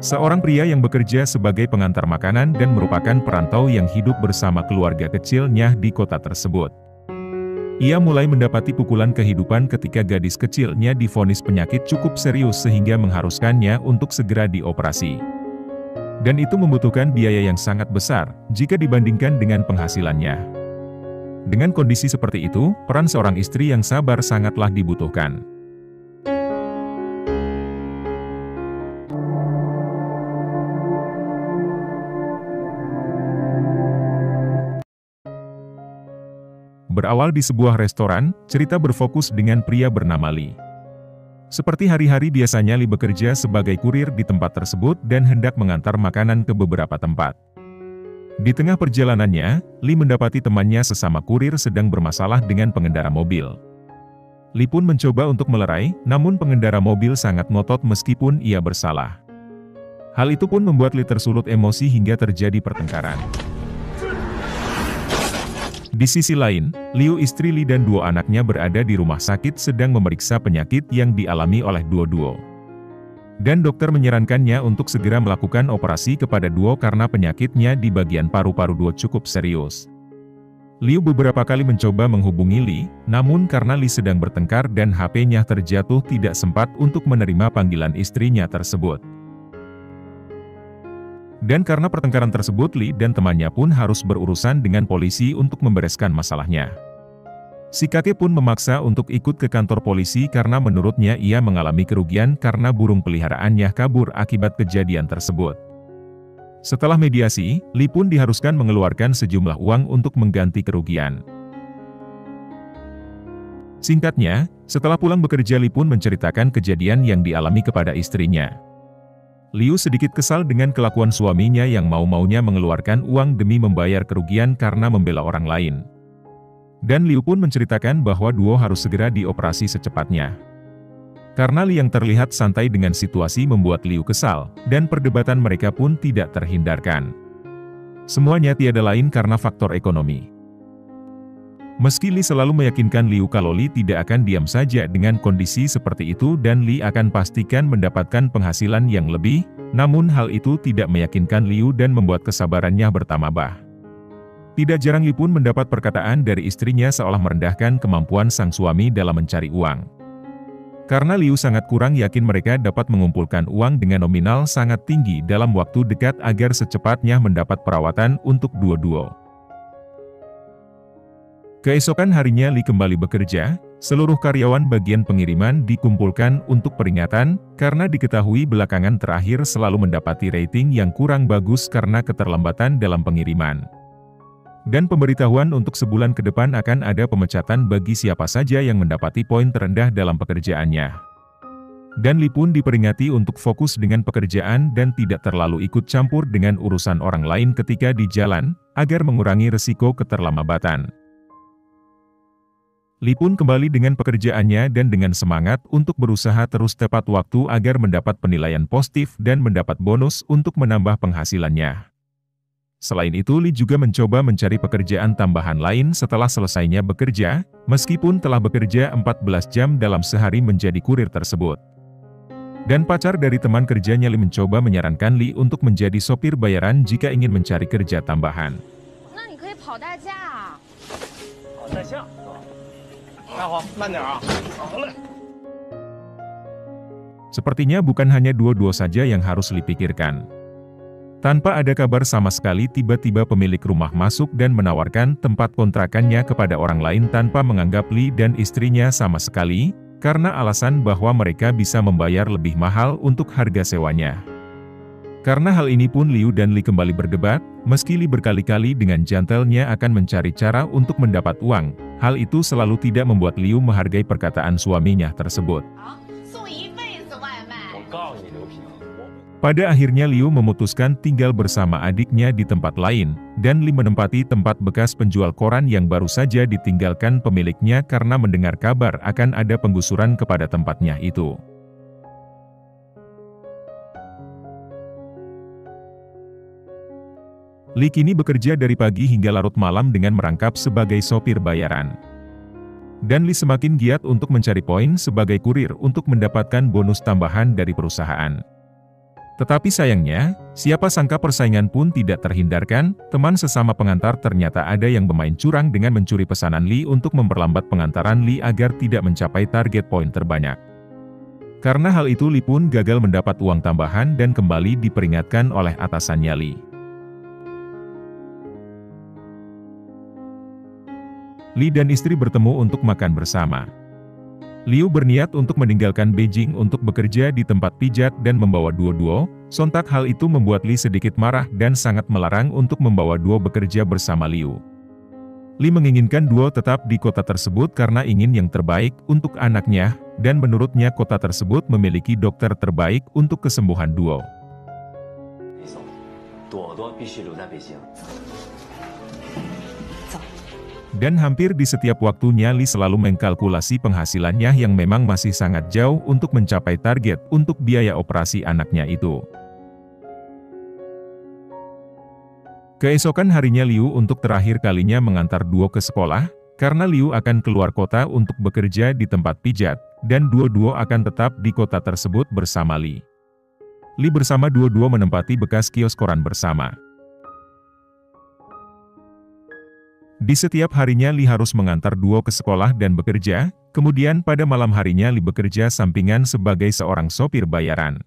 Seorang pria yang bekerja sebagai pengantar makanan dan merupakan perantau yang hidup bersama keluarga kecilnya di kota tersebut. Ia mulai mendapati pukulan kehidupan ketika gadis kecilnya divonis penyakit cukup serius sehingga mengharuskannya untuk segera dioperasi. Dan itu membutuhkan biaya yang sangat besar, jika dibandingkan dengan penghasilannya. Dengan kondisi seperti itu, peran seorang istri yang sabar sangatlah dibutuhkan. Berawal di sebuah restoran, cerita berfokus dengan pria bernama Lee. Seperti hari-hari biasanya Lee bekerja sebagai kurir di tempat tersebut dan hendak mengantar makanan ke beberapa tempat. Di tengah perjalanannya, Lee mendapati temannya sesama kurir sedang bermasalah dengan pengendara mobil. Lee pun mencoba untuk melerai, namun pengendara mobil sangat ngotot meskipun ia bersalah. Hal itu pun membuat Lee tersulut emosi hingga terjadi pertengkaran. Di sisi lain, Liu istri Lee dan dua anaknya berada di rumah sakit sedang memeriksa penyakit yang dialami oleh duo-duo. Dan dokter menyarankannya untuk segera melakukan operasi kepada duo karena penyakitnya di bagian paru-paru duo cukup serius. Liu beberapa kali mencoba menghubungi Lee, namun karena Lee sedang bertengkar dan HP-nya terjatuh tidak sempat untuk menerima panggilan istrinya tersebut. Dan karena pertengkaran tersebut Lee dan temannya pun harus berurusan dengan polisi untuk membereskan masalahnya. Si kakek pun memaksa untuk ikut ke kantor polisi karena menurutnya ia mengalami kerugian karena burung peliharaannya kabur akibat kejadian tersebut. Setelah mediasi, Lee pun diharuskan mengeluarkan sejumlah uang untuk mengganti kerugian. Singkatnya, setelah pulang bekerja Lee pun menceritakan kejadian yang dialami kepada istrinya. Liu sedikit kesal dengan kelakuan suaminya yang mau-maunya mengeluarkan uang demi membayar kerugian karena membela orang lain. Dan Liu pun menceritakan bahwa duo harus segera dioperasi secepatnya. Karena Lee yang terlihat santai dengan situasi membuat Liu kesal, dan perdebatan mereka pun tidak terhindarkan. Semuanya tiada lain karena faktor ekonomi. Meski Lee selalu meyakinkan Liu kalau Lee tidak akan diam saja dengan kondisi seperti itu dan Lee akan pastikan mendapatkan penghasilan yang lebih, namun hal itu tidak meyakinkan Liu dan membuat kesabarannya bertambah. Tidak jarang Lee pun mendapat perkataan dari istrinya seolah merendahkan kemampuan sang suami dalam mencari uang. Karena Liu sangat kurang yakin mereka dapat mengumpulkan uang dengan nominal sangat tinggi dalam waktu dekat agar secepatnya mendapat perawatan untuk duo-duo. Keesokan harinya Lee kembali bekerja, seluruh karyawan bagian pengiriman dikumpulkan untuk peringatan, karena diketahui belakangan terakhir selalu mendapati rating yang kurang bagus karena keterlambatan dalam pengiriman. Dan pemberitahuan untuk sebulan ke depan akan ada pemecatan bagi siapa saja yang mendapati poin terendah dalam pekerjaannya. Dan Lee pun diperingati untuk fokus dengan pekerjaan dan tidak terlalu ikut campur dengan urusan orang lain ketika di jalan, agar mengurangi resiko keterlambatan. Lee pun kembali dengan pekerjaannya dan dengan semangat untuk berusaha terus tepat waktu agar mendapat penilaian positif dan mendapat bonus untuk menambah penghasilannya. Selain itu Lee juga mencoba mencari pekerjaan tambahan lain setelah selesainya bekerja, meskipun telah bekerja 14 jam dalam sehari menjadi kurir tersebut. Dan pacar dari teman kerjanya Lee mencoba menyarankan Lee untuk menjadi sopir bayaran jika ingin mencari kerja tambahan. Sepertinya bukan hanya duo-duo saja yang harus Lee pikirkan. Tanpa ada kabar sama sekali tiba-tiba pemilik rumah masuk dan menawarkan tempat kontrakannya kepada orang lain tanpa menganggap Lee dan istrinya sama sekali, karena alasan bahwa mereka bisa membayar lebih mahal untuk harga sewanya. Karena hal ini pun Liu dan Lee kembali berdebat, meski Lee berkali-kali dengan jantelnya akan mencari cara untuk mendapat uang, hal itu selalu tidak membuat Liu menghargai perkataan suaminya tersebut. Pada akhirnya Liu memutuskan tinggal bersama adiknya di tempat lain, dan Lee menempati tempat bekas penjual koran yang baru saja ditinggalkan pemiliknya karena mendengar kabar akan ada penggusuran kepada tempatnya itu. Lee kini bekerja dari pagi hingga larut malam dengan merangkap sebagai sopir bayaran. Dan Lee semakin giat untuk mencari poin sebagai kurir untuk mendapatkan bonus tambahan dari perusahaan. Tetapi sayangnya, siapa sangka persaingan pun tidak terhindarkan, teman sesama pengantar ternyata ada yang bermain curang dengan mencuri pesanan Lee untuk memperlambat pengantaran Lee agar tidak mencapai target poin terbanyak. Karena hal itu Lee pun gagal mendapat uang tambahan dan kembali diperingatkan oleh atasannya Lee. Lee dan istri bertemu untuk makan bersama. Liu berniat untuk meninggalkan Beijing untuk bekerja di tempat pijat dan membawa Duo. Sontak hal itu membuat Lee sedikit marah dan sangat melarang untuk membawa Duo bekerja bersama Liu. Lee menginginkan Duo tetap di kota tersebut karena ingin yang terbaik untuk anaknya, dan menurutnya kota tersebut memiliki dokter terbaik untuk kesembuhan Duo. Dan hampir di setiap waktunya Lee selalu mengkalkulasi penghasilannya yang memang masih sangat jauh untuk mencapai target untuk biaya operasi anaknya itu. Keesokan harinya Liu untuk terakhir kalinya mengantar Duo ke sekolah, karena Liu akan keluar kota untuk bekerja di tempat pijat, dan Duo akan tetap di kota tersebut bersama Lee. Lee bersama Duo menempati bekas kios koran bersama. Di setiap harinya Lee harus mengantar Duo ke sekolah dan bekerja, kemudian pada malam harinya Lee bekerja sampingan sebagai seorang sopir bayaran.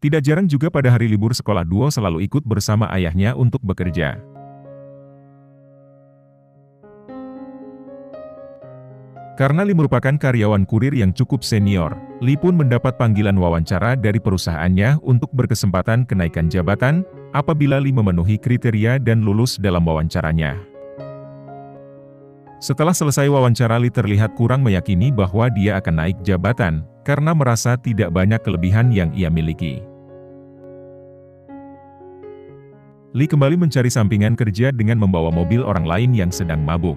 Tidak jarang juga pada hari libur sekolah Duo selalu ikut bersama ayahnya untuk bekerja. Karena Lee merupakan karyawan kurir yang cukup senior, Lee pun mendapat panggilan wawancara dari perusahaannya untuk berkesempatan kenaikan jabatan, apabila Lee memenuhi kriteria dan lulus dalam wawancaranya. Setelah selesai wawancara Lee terlihat kurang meyakini bahwa dia akan naik jabatan, karena merasa tidak banyak kelebihan yang ia miliki. Lee kembali mencari sampingan kerja dengan membawa mobil orang lain yang sedang mabuk.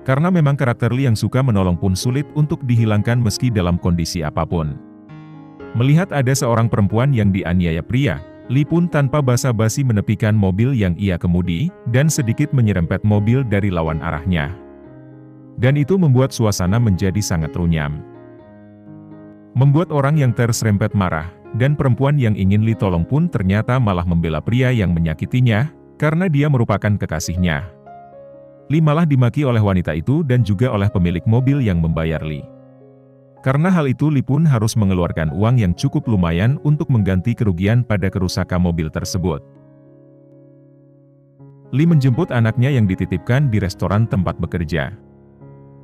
Karena memang karakter Lee yang suka menolong pun sulit untuk dihilangkan meski dalam kondisi apapun. Melihat ada seorang perempuan yang dianiaya pria, Lee pun tanpa basa-basi menepikan mobil yang ia kemudi, dan sedikit menyerempet mobil dari lawan arahnya. Dan itu membuat suasana menjadi sangat runyam. Membuat orang yang terserempet marah, dan perempuan yang ingin Lee tolong pun ternyata malah membela pria yang menyakitinya, karena dia merupakan kekasihnya. Lee malah dimaki oleh wanita itu dan juga oleh pemilik mobil yang membayar Lee. Karena hal itu Lee pun harus mengeluarkan uang yang cukup lumayan untuk mengganti kerugian pada kerusakan mobil tersebut. Lee menjemput anaknya yang dititipkan di restoran tempat bekerja.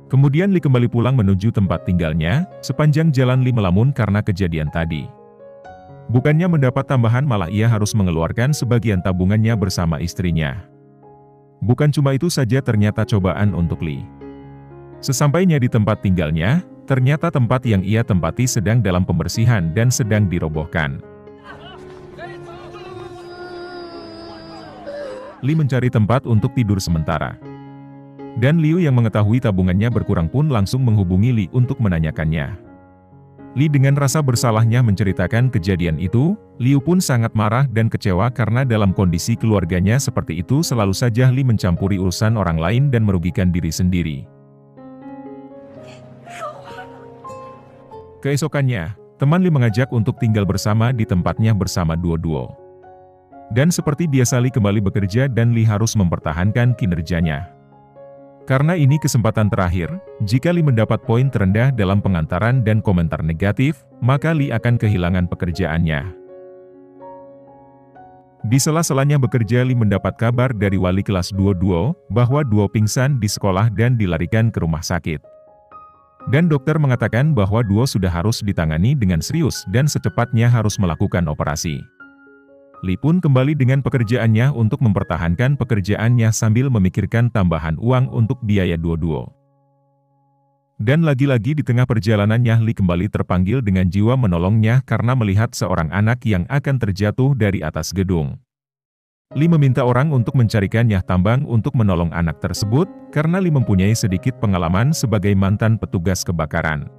Kemudian Lee kembali pulang menuju tempat tinggalnya, sepanjang jalan Lee melamun karena kejadian tadi. Bukannya mendapat tambahan malah ia harus mengeluarkan sebagian tabungannya bersama istrinya. Bukan cuma itu saja ternyata cobaan untuk Lee. Sesampainya di tempat tinggalnya, ternyata tempat yang ia tempati sedang dalam pembersihan dan sedang dirobohkan. Lee mencari tempat untuk tidur sementara. Dan Liu yang mengetahui tabungannya berkurang pun langsung menghubungi Lee untuk menanyakannya. Lee dengan rasa bersalahnya menceritakan kejadian itu. Liu pun sangat marah dan kecewa karena dalam kondisi keluarganya seperti itu selalu saja Lee mencampuri urusan orang lain dan merugikan diri sendiri. Keesokannya, teman Lee mengajak untuk tinggal bersama di tempatnya bersama Duo. Dan seperti biasa Lee kembali bekerja dan Lee harus mempertahankan kinerjanya. Karena ini kesempatan terakhir, jika Lee mendapat poin terendah dalam pengantaran dan komentar negatif, maka Lee akan kehilangan pekerjaannya. Di sela-selanya bekerja Lee mendapat kabar dari wali kelas Duo bahwa Duo pingsan di sekolah dan dilarikan ke rumah sakit. Dan dokter mengatakan bahwa Duo sudah harus ditangani dengan serius dan secepatnya harus melakukan operasi. Lee pun kembali dengan pekerjaannya untuk mempertahankan pekerjaannya sambil memikirkan tambahan uang untuk biaya Duo. Dan lagi-lagi di tengah perjalanannya Lee kembali terpanggil dengan jiwa menolongnya karena melihat seorang anak yang akan terjatuh dari atas gedung. Lee meminta orang untuk mencarikannya tambang untuk menolong anak tersebut, karena Lee mempunyai sedikit pengalaman sebagai mantan petugas kebakaran.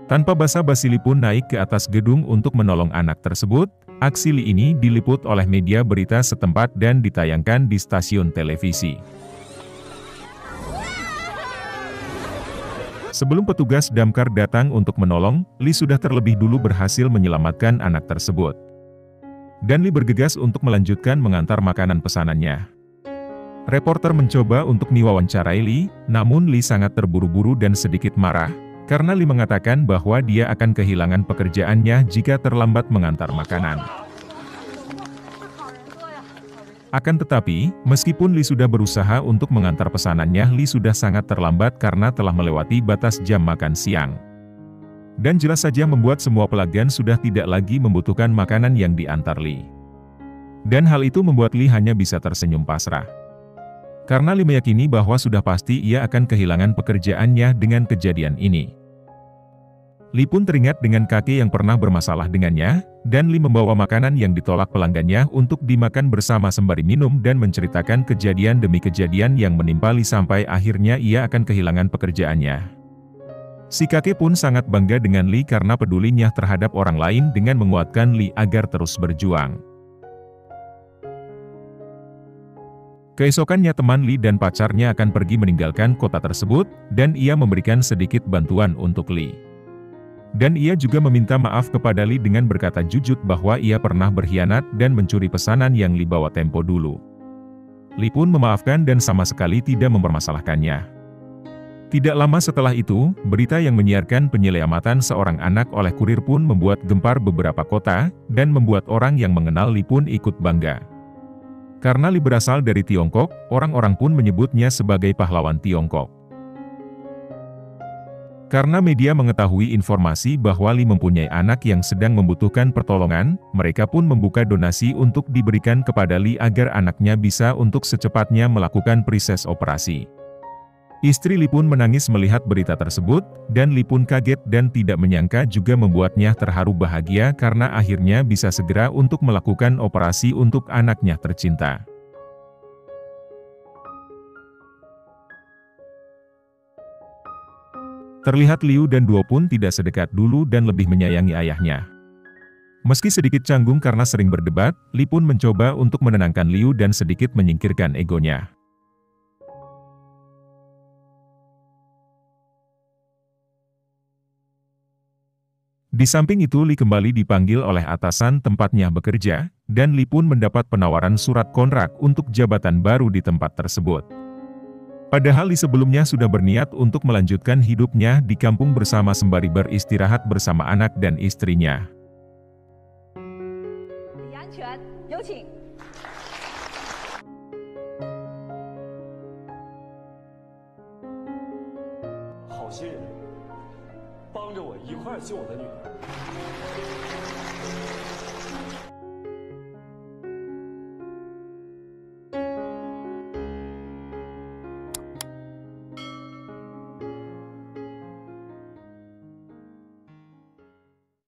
Tanpa basa-basi Lee pun naik ke atas gedung untuk menolong anak tersebut. Aksi Lee ini diliput oleh media berita setempat dan ditayangkan di stasiun televisi. Sebelum petugas damkar datang untuk menolong, Li sudah terlebih dulu berhasil menyelamatkan anak tersebut. Dan Li bergegas untuk melanjutkan mengantar makanan pesanannya. Reporter mencoba untuk mewawancarai Li, namun Li sangat terburu-buru dan sedikit marah, karena Li mengatakan bahwa dia akan kehilangan pekerjaannya jika terlambat mengantar makanan. Akan tetapi, meskipun Li sudah berusaha untuk mengantar pesanannya, Li sudah sangat terlambat karena telah melewati batas jam makan siang. Dan jelas saja membuat semua pelanggan sudah tidak lagi membutuhkan makanan yang diantar Li. Dan hal itu membuat Li hanya bisa tersenyum pasrah. Karena Li meyakini bahwa sudah pasti ia akan kehilangan pekerjaannya dengan kejadian ini. Li pun teringat dengan kakek yang pernah bermasalah dengannya, dan Li membawa makanan yang ditolak pelanggannya untuk dimakan bersama sembari minum dan menceritakan kejadian demi kejadian yang menimpa Li sampai akhirnya ia akan kehilangan pekerjaannya. Si kakek pun sangat bangga dengan Li karena pedulinya terhadap orang lain dengan menguatkan Li agar terus berjuang. Keesokannya teman Li dan pacarnya akan pergi meninggalkan kota tersebut, dan ia memberikan sedikit bantuan untuk Li. Dan ia juga meminta maaf kepada Li dengan berkata jujur bahwa ia pernah berkhianat dan mencuri pesanan yang Li bawa tempo dulu. Li pun memaafkan dan sama sekali tidak mempermasalahkannya. Tidak lama setelah itu, berita yang menyiarkan penyelamatan seorang anak oleh kurir pun membuat gempar beberapa kota, dan membuat orang yang mengenal Li pun ikut bangga. Karena Li berasal dari Tiongkok, orang-orang pun menyebutnya sebagai pahlawan Tiongkok. Karena media mengetahui informasi bahwa Li mempunyai anak yang sedang membutuhkan pertolongan, mereka pun membuka donasi untuk diberikan kepada Li agar anaknya bisa untuk secepatnya melakukan proses operasi. Istri Li pun menangis melihat berita tersebut, dan Li pun kaget dan tidak menyangka juga membuatnya terharu bahagia karena akhirnya bisa segera untuk melakukan operasi untuk anaknya tercinta. Terlihat Liu dan Duo pun tidak sedekat dulu dan lebih menyayangi ayahnya. Meski sedikit canggung karena sering berdebat, Li pun mencoba untuk menenangkan Liu dan sedikit menyingkirkan egonya. Di samping itu Li kembali dipanggil oleh atasan tempatnya bekerja, dan Li pun mendapat penawaran surat kontrak untuk jabatan baru di tempat tersebut. Padahal Li sebelumnya sudah berniat untuk melanjutkan hidupnya di kampung bersama sembari beristirahat bersama anak dan istrinya.